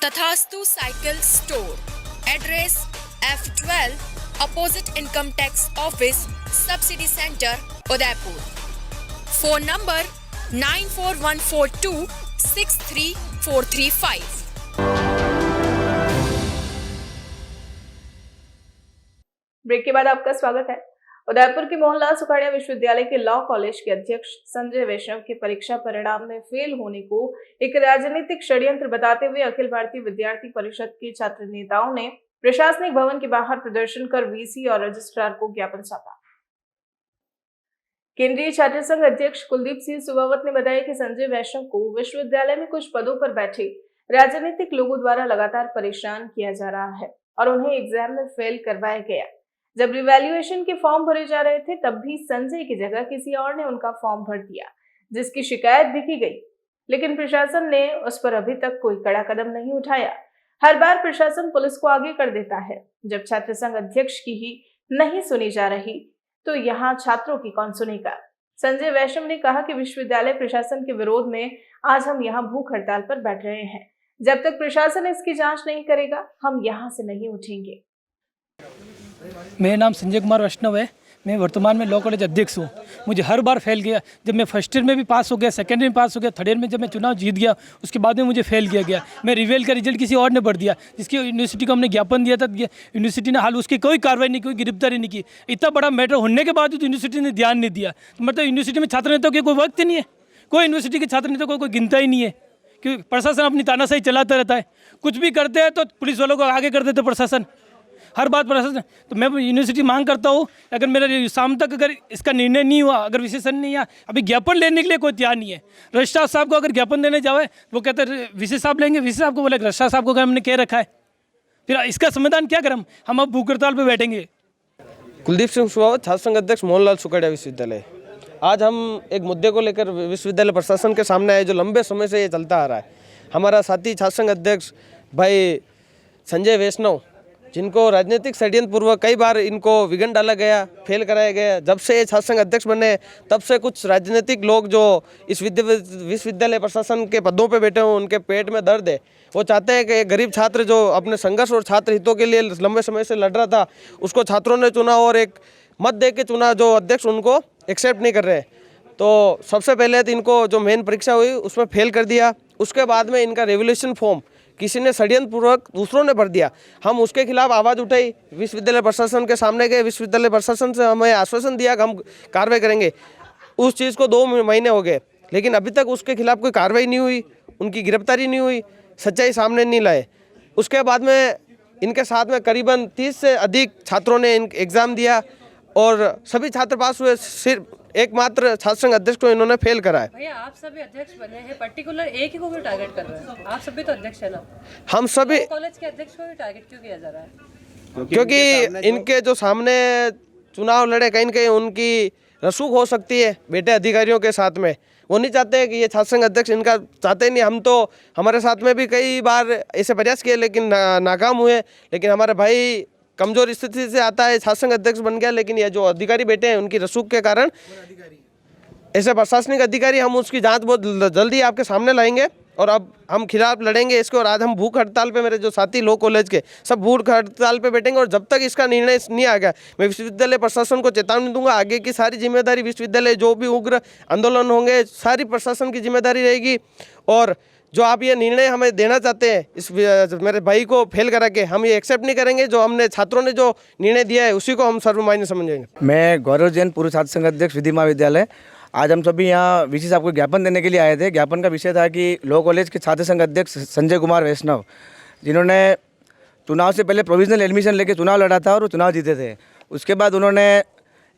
J: Tathastu cycle store, address F12 opposite income tax office, subsidy centre, Udaipur. Phone number 9414263435।
A: Break के बाद आपका स्वागत है। उदयपुर के मोहनलाल सुखाड़िया विश्वविद्यालय के लॉ कॉलेज के अध्यक्ष संजय वैष्णव के परीक्षा परिणाम में फेल होने को एक राजनीतिक षड्यंत्र बताते हुए अखिल भारतीय विद्यार्थी परिषद के छात्र नेताओं ने प्रशासनिक भवन के बाहर प्रदर्शन कर वीसी और रजिस्ट्रार को ज्ञापन सौंपा। केंद्रीय छात्र संघ अध्यक्ष कुलदीप सिंह सुबावत ने बताया कि संजय वैष्णव को विश्वविद्यालय में कुछ पदों पर बैठे राजनीतिक लोगों द्वारा लगातार परेशान किया जा रहा है और उन्हें एग्जाम में फेल करवाया गया। जब रिवैल्यूएशन के फॉर्म भरे जा रहे थे तब भी संजय की जगह किसी और ने उनका फॉर्म भर दिया, जिसकी शिकायत भी की गई, लेकिन प्रशासन ने उस पर अभी तक कोई कड़ा कदम नहीं उठाया। हर बार प्रशासन पुलिस को आगे कर देता है। जब छात्र संघ अध्यक्ष की ही नहीं सुनी जा रही तो यहाँ छात्रों की कौन सुनेगा। संजय वैष्णव ने कहा कि विश्वविद्यालय प्रशासन के विरोध में आज हम यहाँ भूख हड़ताल पर बैठ रहे हैं। जब तक प्रशासन इसकी जांच नहीं करेगा हम यहाँ से नहीं उठेंगे।
K: मेरा नाम संजय कुमार वैष्णव है। मैं वर्तमान में लॉ कॉलेज अध्यक्ष हूँ। मुझे हर बार फेल किया। जब मैं फर्स्ट ईयर में भी पास हो गया, सेकेंड ईयर में पास हो गया, थर्ड ईयर में जब मैं चुनाव जीत गया उसके बाद में मुझे फेल किया गया। मैं रिवेल का रिजल्ट किसी और ने भर दिया, जिसकी यूनिवर्सिटी को हमने ज्ञापन दिया था। यूनिवर्सिटी ने हाल उसकी कोई कार्रवाई नहीं, कोई गिरफ्तारी नहीं की। इतना बड़ा मैटर होने के बाद यूनिवर्सिटी ने ध्यान नहीं दिया। तो मतलब यूनिवर्सिटी में छात्र नेताओं के कोई वक्त ही नहीं है। कोई यूनिवर्सिटी के छात्र नेताओं को कोई गिनता ही नहीं है, क्योंकि प्रशासन अपनी तानाशाही चलाता रहता है। कुछ भी करते हैं तो पुलिस वालों को आगे कर देते प्रशासन, हर बात प्रशासन। तो मैं यूनिवर्सिटी मांग करता हूँ, अगर मेरा शाम तक अगर इसका निर्णय नहीं हुआ, अगर विशेषण नहीं आया, अभी ज्ञापन लेने के लिए कोई तैयार नहीं है। रजिस्ट्रार साहब को अगर ज्ञापन देने जाए वो कहते हैं विशेष साहब लेंगे, विशेष साहब को बोले रजिस्ट्रार साहब को हमने कह रखा है। फिर इसका समाधान क्या करें? हम अब भूख हड़ताल पर बैठेंगे।
L: कुलदीप सिंह सुबावत, छात्र संघ अध्यक्ष मोहनलाल सुखाड़िया विश्वविद्यालय। आज हम एक मुद्दे को लेकर विश्वविद्यालय प्रशासन के सामने आए, जो लंबे समय से ये चलता आ रहा है। हमारा साथी छात्र संघ अध्यक्ष भाई संजय वैष्णव, जिनको राजनीतिक षड्यंत्र पूर्वक कई बार इनको विघन डाला गया, फेल कराया गया। जब से ये छात्र संघ अध्यक्ष बने तब से कुछ राजनीतिक लोग जो इस विश्वविद्यालय प्रशासन के पदों पे बैठे हों, उनके पेट में दर्द है। वो चाहते हैं कि एक गरीब छात्र जो अपने संघर्ष और छात्र हितों के लिए लंबे समय से लड़ रहा था, उसको छात्रों ने चुना और एक मत दे के चुना जो अध्यक्ष उनको एक्सेप्ट नहीं कर रहे। तो सबसे पहले तो इनको जो मेन परीक्षा हुई उसमें फेल कर दिया। उसके बाद में इनका रेवोल्यूशन फॉर्म किसी ने षड्यंत्र पूर्वक दूसरों ने भर दिया। हम उसके खिलाफ आवाज़ उठाई, विश्वविद्यालय प्रशासन के सामने गए, विश्वविद्यालय प्रशासन से हमें आश्वासन दिया कि हम कार्रवाई करेंगे। उस चीज़ को 2 महीने हो गए, लेकिन अभी तक उसके खिलाफ कोई कार्रवाई नहीं हुई, उनकी गिरफ्तारी नहीं हुई, सच्चाई सामने नहीं लाए। उसके बाद में इनके साथ में करीबन 30 से अधिक छात्रों ने एग्ज़ाम दिया और सभी छात्र पास हुए। सिर्फ एकमात्र छात्र संघ अध्यक्ष को इन्होंने फेल करा है।
M: भैया आप सभी अध्यक्ष बने हैं, पर्टिकुलर एक ही को भी टारगेट कर रहे हैं? आप सभी तो अध्यक्ष है ना?
L: हम सभी
M: कॉलेज के अध्यक्ष को भी टारगेट क्यों किया जा रहा है?
L: क्योंकि इनके जो सामने चुनाव लड़े, कहीं न कहीं उनकी रसूख हो सकती है बेटे अधिकारियों के साथ में। वो नहीं चाहते कि ये छात्र संघ अध्यक्ष इनका चाहते नहीं। हम तो हमारे साथ में भी कई बार ऐसे प्रयास किए लेकिन नाकाम हुए। लेकिन हमारे भाई कमजोर स्थिति से आता है, छात्र संघ अध्यक्ष बन गया, लेकिन ये जो अधिकारी बैठे हैं उनकी रसूख के कारण ऐसे प्रशासनिक अधिकारी, हम उसकी जांच बहुत जल्दी आपके सामने लाएंगे और अब हम खिलाफ लड़ेंगे इसके। और आज हम भूख हड़ताल पे, मेरे जो साथी लॉ कॉलेज के सब भूख हड़ताल पे बैठेंगे और जब तक इसका निर्णय नहीं आ गया मैं विश्वविद्यालय प्रशासन को चेतावनी दूंगा। आगे की सारी जिम्मेदारी विश्वविद्यालय, जो भी उग्र आंदोलन होंगे सारी प्रशासन की जिम्मेदारी रहेगी। और जो आप ये निर्णय हमें देना चाहते हैं इस मेरे भाई को फेल करा के, हम ये एक्सेप्ट नहीं करेंगे। जो हमने छात्रों ने जो निर्णय दिया है उसी को हम सर्वमान्य समझेंगे।
E: मैं गौरव जैन, पूर्व छात्र संघ अध्यक्ष विधि महाविद्यालय। आज हम सभी यहाँ वीसी साहब को ज्ञापन देने के लिए आए थे। ज्ञापन का विषय था कि लॉ कॉलेज के छात्र संघ अध्यक्ष संजय कुमार वैष्णव, जिन्होंने चुनाव से पहले प्रोविजनल एडमिशन लेके चुनाव लड़ा था और वो चुनाव जीते थे। उसके बाद उन्होंने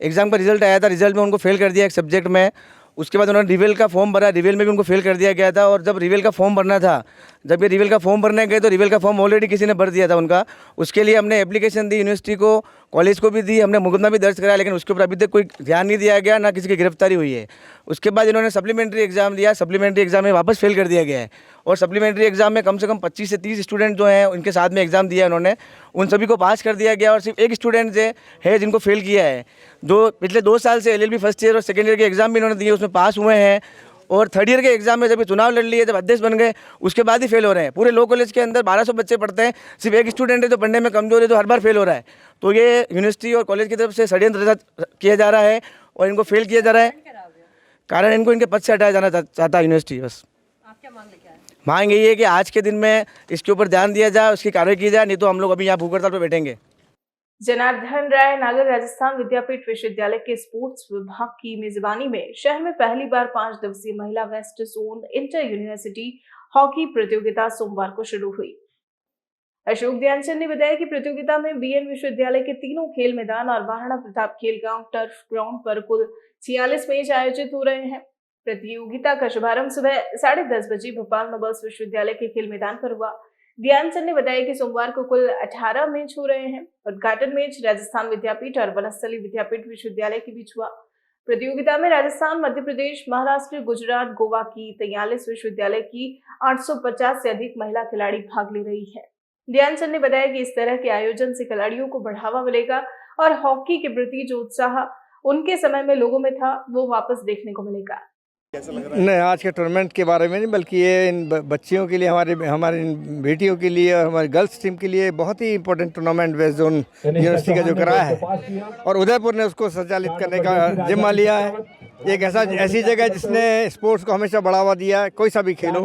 E: एग्ज़ाम का रिजल्ट आया था, रिजल्ट में उनको फेल कर दिया एक सब्जेक्ट में। उसके बाद उन्होंने रिवेल का फॉर्म भरा, रिवेल में भी उनको फेल कर दिया गया था। और जब रिवेल का फॉर्म भरना था, जब ये रिवेल का फॉर्म भरने गए तो रिवेल का फॉर्म ऑलरेडी किसी ने भर दिया था उनका। उसके लिए हमने एप्लीकेशन दी, यूनिवर्सिटी को, कॉलेज को भी दी, हमने मुकदमा भी दर्ज कराया, लेकिन उसके ऊपर अभी तक कोई ध्यान नहीं दिया गया, ना किसी की गिरफ्तारी हुई है। उसके बाद इन्होंने सप्लीमेंट्री एग्जाम दिया, सप्लीमेंट्री एग्जाम में वापस फेल कर दिया गया है। और सप्लीमेंट्री एग्जाम में कम से कम 25 से 30 स्टूडेंट जो हैं उनके साथ में एग्जाम दिया उन्होंने, उन सभी को पास कर दिया गया। और सिर्फ एक स्टूडेंट जो है जिनको फेल किया है, जो पिछले 2 साल से LLB फर्स्ट ईयर और सेकेंड ईयर के एग्जाम भी इन्होंने दिए, उसमें पास हुए हैं। और थर्ड ईयर के एग्जाम में जब ये चुनाव लड़ लिए, जब अध्यक्ष बन गए, उसके बाद ही फेल हो रहे हैं। पूरे लॉ कॉलेज के अंदर 1200 बच्चे पढ़ते हैं, सिर्फ एक स्टूडेंट है जो पढ़ने में कमजोर है, जो हर बार फेल हो रहा है। तो ये यूनिवर्सिटी और कॉलेज की तरफ से षड्यंत्र किया जा रहा है और इनको फेल किया जा रहा है। कारण इनको इनके पद से हटाया जाना चाहता है यूनिवर्सिटी। बस
M: आप क्या मांग लेके आए?
E: मांग यही है कि आज के दिन में इसके ऊपर ध्यान दिया जाए, उसकी कार्रवाई की जाए, नहीं तो हम लोग अभी यहाँ भूख हड़ताल पर बैठेंगे।
A: जनार्दन राय नागर राजस्थान विद्यापीठ विश्वविद्यालय के स्पोर्ट्स विभाग की मेजबानी में शहर में पहली बार 5 दिवसीय महिला west zone inter university hockey प्रतियोगिता सोमवार को शुरू हुई। अशोक ध्यानचंद ने बताया कि प्रतियोगिता में BN विश्वविद्यालय के तीनों खेल मैदान और महाराणा प्रताप खेल गांव टर्फ ग्राउंड पर कुल 46 मैच आयोजित हो रहे हैं। प्रतियोगिता का शुभारंभ सुबह 10:30 बजे भोपाल नोबल्स विश्वविद्यालय के खेल मैदान पर हुआ। ध्यानचंद ने बताया कि सोमवार को कुल 18 मैच हो रहे हैं। उद्घाटन मैच राजस्थान विद्यापीठ और वनस्थली विद्यापीठ विश्वविद्यालय के बीच हुआ। प्रतियोगिता में राजस्थान, मध्य प्रदेश, महाराष्ट्र, गुजरात, गोवा की 43 विश्वविद्यालय की 850 से अधिक महिला खिलाड़ी भाग ले रही है। ध्यानचंद ने बताया कि इस तरह के आयोजन से खिलाड़ियों को बढ़ावा मिलेगा और हॉकी के प्रति जो उत्साह उनके समय में लोगों में था वो वापस देखने को मिलेगा।
N: नहीं, आज के टूर्नामेंट के बारे में नहीं, बल्कि ये इन बच्चियों के लिए, हमारी बेटियों के लिए और हमारी गर्ल्स टीम के लिए बहुत ही important tournament west zone university का जो कराया है और उदयपुर ने उसको संचालित करने का जिम्मा लिया है। एक ऐसी जगह जिसने स्पोर्ट्स को हमेशा बढ़ावा दिया है, कोई सा भी खेलो।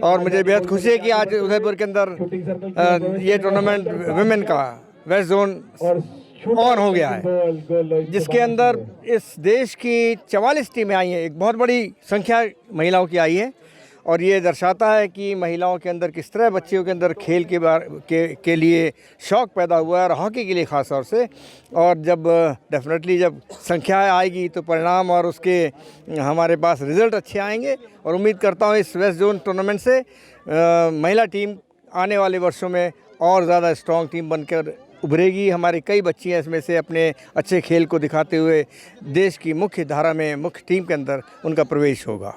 N: और मुझे बेहद खुशी है कि आज उदयपुर के अंदर ये टूर्नामेंट वुमेन का वेस्ट जोन ऑन हो गया है, जिसके अंदर इस देश की 44 टीमें आई हैं। एक बहुत बड़ी संख्या महिलाओं की आई है और ये दर्शाता है कि महिलाओं के अंदर किस तरह बच्चियों के अंदर खेल के लिए शौक़ पैदा हुआ है और हॉकी के लिए ख़ास तौर से। और जब डेफिनेटली जब संख्या आएगी तो परिणाम और उसके हमारे पास रिज़ल्ट अच्छे आएंगे। और उम्मीद करता हूँ इस वेस्ट जोन टूर्नामेंट से महिला टीम आने वाले वर्षों में और ज़्यादा स्ट्रॉन्ग टीम बनकर उभरेगी। हमारी कई बच्चियाँ इसमें से अपने अच्छे खेल को दिखाते हुए देश की मुख्य धारा में, मुख्य टीम के अंदर उनका प्रवेश होगा।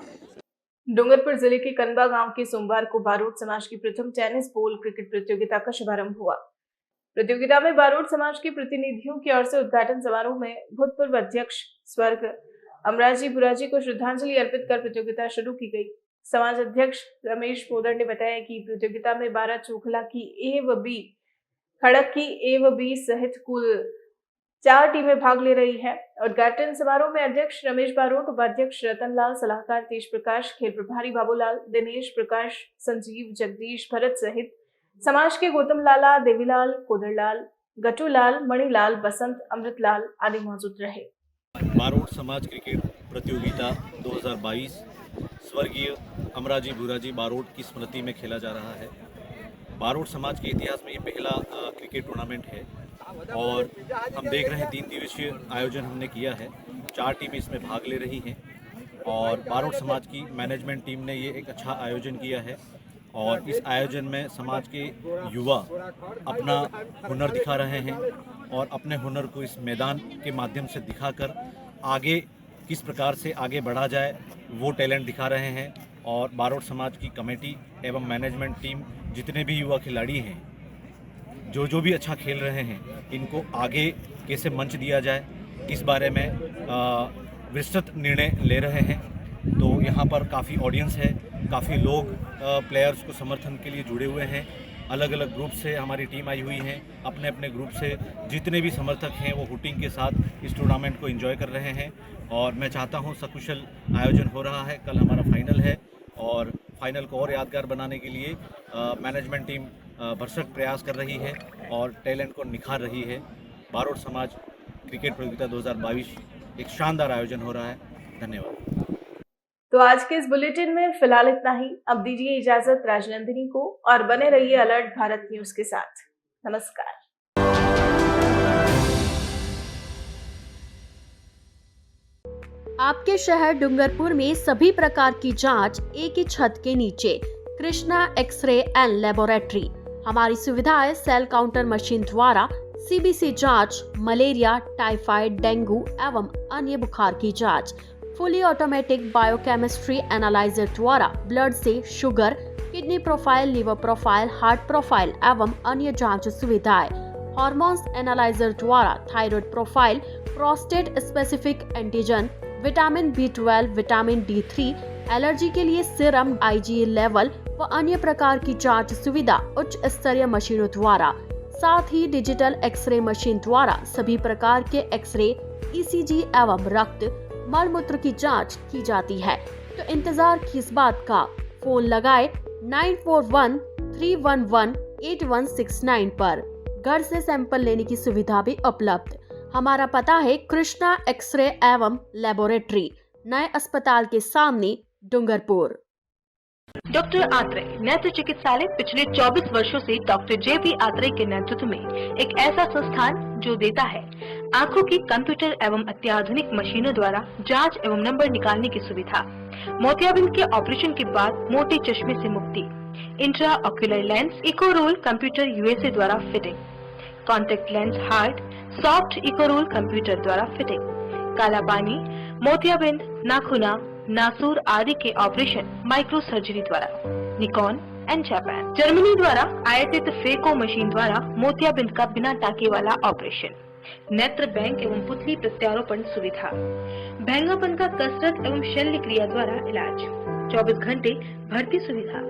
A: डूंगरपुर जिले के कनबा गांव के सोमवार को बारोट समाज की प्रथम टेनिस बॉल क्रिकेट प्रतियोगिता का शुभारंभ हुआ। प्रतियोगिता में बारोट समाज के प्रतिनिधियों की ओर से उद्घाटन समारोह में भूतपूर्व अध्यक्ष स्वर्ग अमराजी बुराजी को श्रद्धांजलि अर्पित कर प्रतियोगिता शुरू की गई। समाज अध्यक्ष रमेश पोदर ने बताया कि प्रतियोगिता में 12 चोखला की A व B, खड़क की A व B सहित कुल 4 टीमें भाग ले रही हैं। उद्घाटन समारोह में अध्यक्ष रमेश बारोट, उपाध्यक्ष रतनलाल, सलाहकार तेज प्रकाश, खेल प्रभारी बाबूलाल, दिनेश प्रकाश, संजीव, जगदीश, भरत सहित समाज के गौतम लाला, देवीलाल, कोदरलाल, गटूलाल, मणिलाल, बसंत, अमृतलाल आदि मौजूद रहे।
O: बारोट समाज क्रिकेट प्रतियोगिता 2022 स्वर्गीय अमराजी भूराजी बारोट की स्मृति में खेला जा रहा है। बारोट समाज के इतिहास में ये पहला क्रिकेट टूर्नामेंट है और हम देख रहे हैं 3 दिवसीय आयोजन हमने किया है। 4 टीमें इसमें भाग ले रही हैं और बारोट समाज की मैनेजमेंट टीम ने ये एक अच्छा आयोजन किया है और इस आयोजन में समाज के युवा अपना हुनर दिखा रहे हैं और अपने हुनर को इस मैदान के माध्यम से दिखाकर आगे किस प्रकार से आगे बढ़ा जाए वो टैलेंट दिखा रहे हैं। और बारोट समाज की कमेटी एवं मैनेजमेंट टीम जितने भी युवा खिलाड़ी हैं जो भी अच्छा खेल रहे हैं इनको आगे कैसे मंच दिया जाए इस बारे में विस्तृत निर्णय ले रहे हैं। तो यहाँ पर काफ़ी ऑडियंस है, काफ़ी लोग प्लेयर्स को समर्थन के लिए जुड़े हुए हैं। अलग अलग ग्रुप से हमारी टीम आई हुई है, अपने अपने ग्रुप से जितने भी समर्थक हैं वो हुटिंग के साथ इस टूर्नामेंट को एंजॉय कर रहे हैं और मैं चाहता हूँ सकुशल आयोजन हो रहा है। कल हमारा फाइनल है और फाइनल को और यादगार बनाने के लिए मैनेजमेंट टीम भरसक प्रयास कर रही है और टैलेंट को निखार रही है। बारोट समाज क्रिकेट प्रतियोगिता 2022 एक शानदार आयोजन हो रहा है। धन्यवाद।
A: तो आज के इस बुलेटिन में फिलहाल इतना ही। अब दीजिए इजाजत राजनंदिनी को और बने रहिए अलर्ट भारत न्यूज के साथ। नमस्कार।
H: आपके शहर डूंगरपुर में सभी प्रकार की जांच एक ही छत के नीचे। Krishna x-ray and laboratory. हमारी सुविधाएं सेल काउंटर मशीन द्वारा सीबीसी जांच, मलेरिया, टाइफाइड, डेंगू एवं अन्य बुखार की जांच। फुली ऑटोमेटिक बायोकेमिस्ट्री एनालाइजर द्वारा ब्लड से sugar, kidney profile, liver profile, heart profile एवं अन्य जांच सुविधाएं। हार्मोन्स एनालाइजर द्वारा thyroid profile, prostate specific antigen, vitamin B12, vitamin D3, allergy के लिए सीरम, IgE लेवल व अन्य प्रकार की जांच सुविधा उच्च स्तरीय मशीनों द्वारा। साथ ही डिजिटल एक्सरे मशीन द्वारा सभी प्रकार के एक्सरे, ECG एवं रक्त, मल मूत्र की जांच की जाती है। तो इंतजार किस बात का, फोन लगाए 9413118169 पर। घर से सैंपल लेने की सुविधा भी उपलब्ध। हमारा पता है कृष्णा एक्सरे एवं लेबोरेटरी, नए अस्पताल के सामने, डूंगरपुर।
P: डॉक्टर आत्रेय नेत्र चिकित्सालय पिछले 24 वर्षों से डॉक्टर JP आत्रेय के नेतृत्व में एक ऐसा संस्थान जो देता है आंखों की कंप्यूटर एवं अत्याधुनिक मशीनों द्वारा जांच एवं नंबर निकालने की सुविधा। मोतियाबिंद के ऑपरेशन के बाद मोटे चश्मे से मुक्ति। इंट्रा ऑक्यूलर लेंस इको रोल कंप्यूटर USA द्वारा fitting. Contact lens hard soft इको रोल कंप्यूटर द्वारा फिटिंग। काला पानी, मोतियाबिंद, नाखूना, नासूर आदि के ऑपरेशन माइक्रो सर्जरी द्वारा। Nikon and Japan. जर्मनी द्वारा आयातित फेको मशीन द्वारा मोतियाबिंद का बिना टाके वाला ऑपरेशन। नेत्र बैंक एवं पुतली प्रत्यारोपण सुविधा। भैंगापन का कसरत एवं शल्य क्रिया द्वारा इलाज। 24 घंटे भर्ती सुविधा।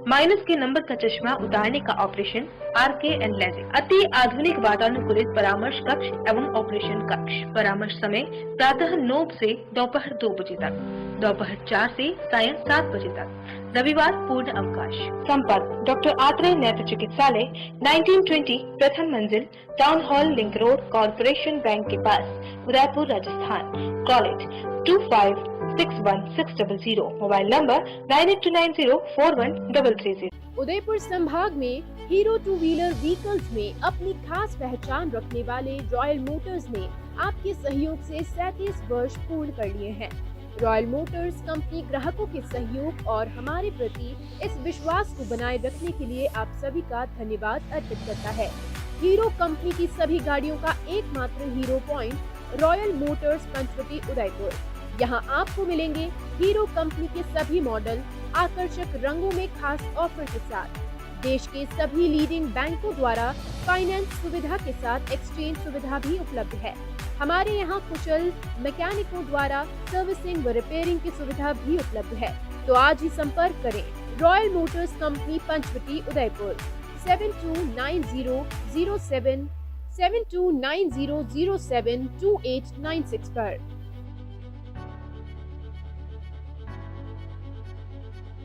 P: माइनस के नंबर का चश्मा उतारने का ऑपरेशन RK एंड लेजिक। अति आधुनिक वातानुकूलित परामर्श कक्ष एवं ऑपरेशन कक्ष। परामर्श समय प्रातः 9 से दोपहर 2 बजे तक, दोपहर 4 से सायं 7 बजे तक, रविवार पूर्ण अवकाश। संपर्क डॉक्टर आत्रेय नेत्र चिकित्सालय 1920 प्रथम मंजिल, town hall, link road, corporation bank के पास, Udaipur, Rajasthan. College 25616000। Mobile number 9829041330।
H: Udaipur संभाग में हीरो 2 व्हीलर व्हीकल्स में अपनी खास पहचान रखने वाले रॉयल मोटर्स ने आपके सहयोग से 37 वर्ष पूर्ण कर लिए हैं। रॉयल मोटर्स कंपनी ग्राहकों के सहयोग और हमारे प्रति इस विश्वास को बनाए रखने के लिए आप सभी का धन्यवाद अर्पित करता है। हीरो कंपनी की सभी गाड़ियों का एकमात्र Hero point Royal Motors Panchvati Udaipur. यहाँ आपको मिलेंगे हीरो कंपनी के सभी मॉडल आकर्षक रंगों में खास ऑफर के साथ। देश के सभी लीडिंग बैंकों द्वारा फाइनेंस सुविधा के साथ एक्सचेंज सुविधा भी उपलब्ध है। हमारे यहाँ कुशल मैकेनिकों द्वारा सर्विसिंग व रिपेयरिंग की सुविधा भी उपलब्ध है। तो आज ही संपर्क करें Royal Motors company Panchvati Udaipur 729007 7290072896 पर।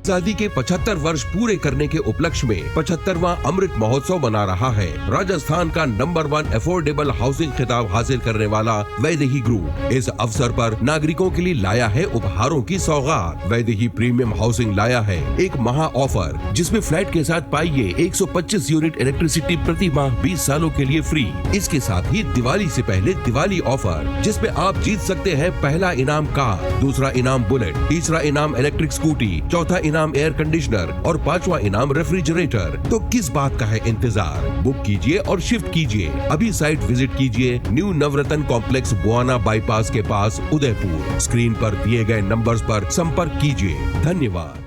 Q: आजादी के 75 वर्ष पूरे करने के उपलक्ष्य में 75वां अमृत महोत्सव मना रहा है। राजस्थान का नंबर 1 अफोर्डेबल हाउसिंग खिताब हासिल करने वाला वैदेही ग्रुप इस अवसर पर नागरिकों के लिए लाया है उपहारों की सौगात। वैदेही प्रीमियम हाउसिंग लाया है एक महा ऑफर, जिसमें फ्लैट के साथ पाइए 125 यूनिट इलेक्ट्रिसिटी प्रति माह 20 सालों के लिए फ्री। इसके साथ ही दिवाली से पहले दिवाली ऑफर, जिसमें आप जीत सकते हैं पहला इनाम कार, दूसरा इनाम बुलेट, तीसरा इनाम इलेक्ट्रिक स्कूटी, चौथा इनाम एयर कंडीशनर और 5वां इनाम रेफ्रिजरेटर। तो किस बात का है इंतजार? बुक कीजिए और शिफ्ट कीजिए। अभी साइट विजिट कीजिए न्यू नवरत्न कॉम्प्लेक्स, बुआना बाईपास के पास, उदयपुर। स्क्रीन पर दिए गए नंबर्स पर संपर्क कीजिए। धन्यवाद।